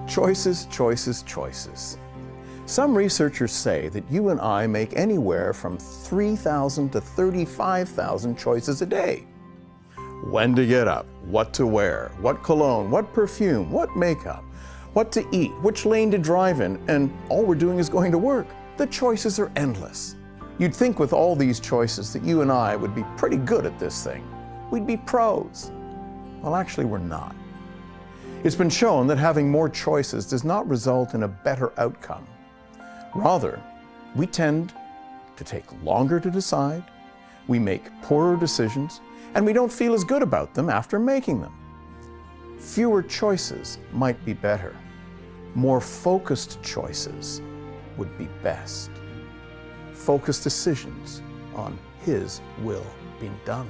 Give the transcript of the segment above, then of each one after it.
Choices, choices, choices. Some researchers say that you and I make anywhere from 3,000 to 35,000 choices a day. When to get up, what to wear, what cologne, what perfume, what makeup, what to eat, which lane to drive in, and all we're doing is going to work. The choices are endless. You'd think with all these choices that you and I would be pretty good at this thing. We'd be pros. Well, actually, we're not. It's been shown that having more choices does not result in a better outcome. Rather, we tend to take longer to decide, we make poorer decisions, and we don't feel as good about them after making them. Fewer choices might be better. More focused choices would be best. Focused decisions on His will being done.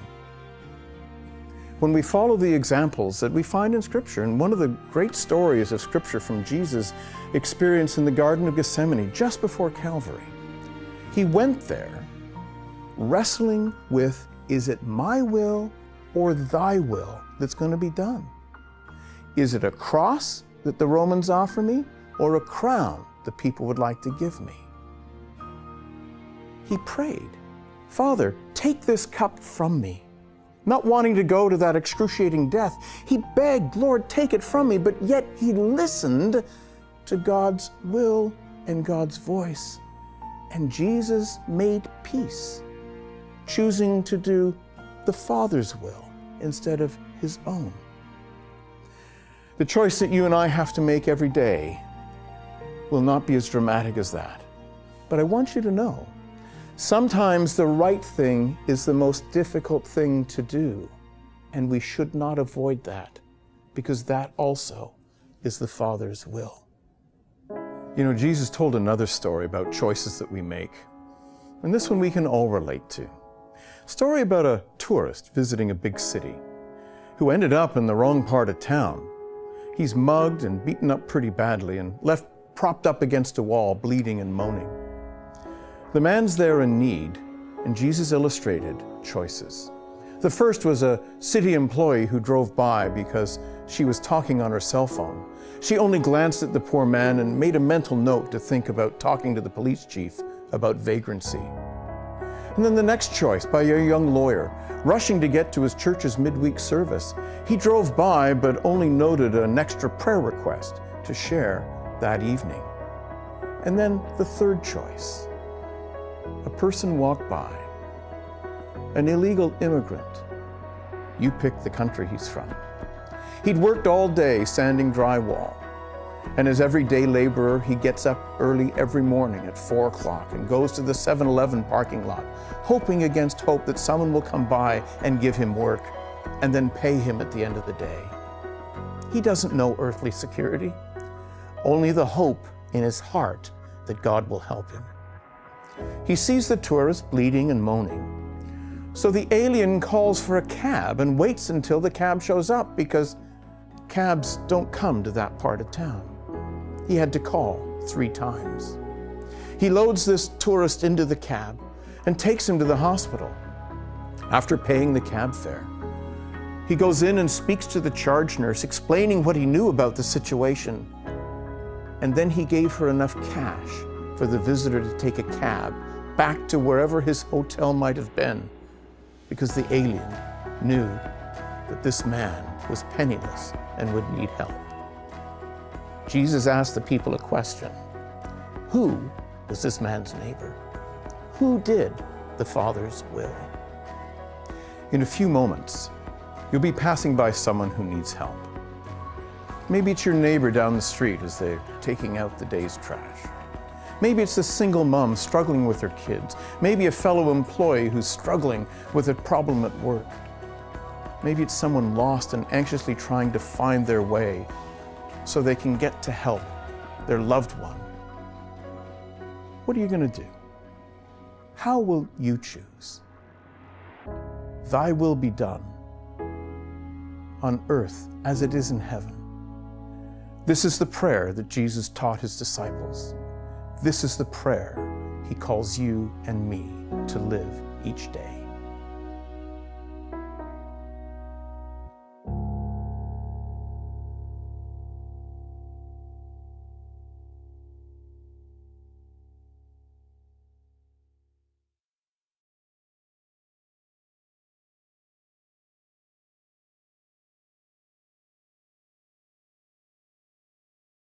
When we follow the examples that we find in Scripture, and one of the great stories of Scripture from Jesus' experience in the Garden of Gethsemane just before Calvary, He went there wrestling with, is it my will or thy will that's going to be done? Is it a cross that the Romans offer me or a crown the people would like to give me? He prayed, Father, take this cup from me. Not wanting to go to that excruciating death, he begged, Lord, take it from me, but yet he listened to God's will and God's voice. And Jesus made peace, choosing to do the Father's will instead of his own. The choice that you and I have to make every day will not be as dramatic as that. But I want you to know, sometimes the right thing is the most difficult thing to do, and we should not avoid that, because that also is the Father's will. You know, Jesus told another story about choices that we make, and this one we can all relate to. A story about a tourist visiting a big city who ended up in the wrong part of town. He's mugged and beaten up pretty badly and left propped up against a wall, bleeding and moaning. The man's there in need, and Jesus illustrated choices. The first was a city employee who drove by because she was talking on her cell phone. She only glanced at the poor man and made a mental note to think about talking to the police chief about vagrancy. And then the next choice by a young lawyer, rushing to get to his church's midweek service. He drove by but only noted an extra prayer request to share that evening. And then the third choice. A person walked by, an illegal immigrant. You pick the country he's from. He'd worked all day sanding drywall, and as everyday laborer, he gets up early every morning at 4 o'clock and goes to the 7-Eleven parking lot, hoping against hope that someone will come by and give him work, and then pay him at the end of the day. He doesn't know earthly security, only the hope in his heart that God will help him. He sees the tourist bleeding and moaning. So the alien calls for a cab and waits until the cab shows up, because cabs don't come to that part of town. He had to call 3 times. He loads this tourist into the cab and takes him to the hospital. After paying the cab fare, he goes in and speaks to the charge nurse, explaining what he knew about the situation. And then he gave her enough cash for the visitor to take a cab back to wherever his hotel might have been, because the alien knew that this man was penniless and would need help. Jesus asked the people a question. Who was this man's neighbor? Who did the Father's will? In a few moments, you'll be passing by someone who needs help. Maybe it's your neighbor down the street as they're taking out the day's trash. Maybe it's a single mom struggling with her kids. Maybe a fellow employee who's struggling with a problem at work. Maybe it's someone lost and anxiously trying to find their way so they can get to help their loved one. What are you going to do? How will you choose? Thy will be done on earth as it is in heaven. This is the prayer that Jesus taught his disciples. This is the prayer he calls you and me to live each day.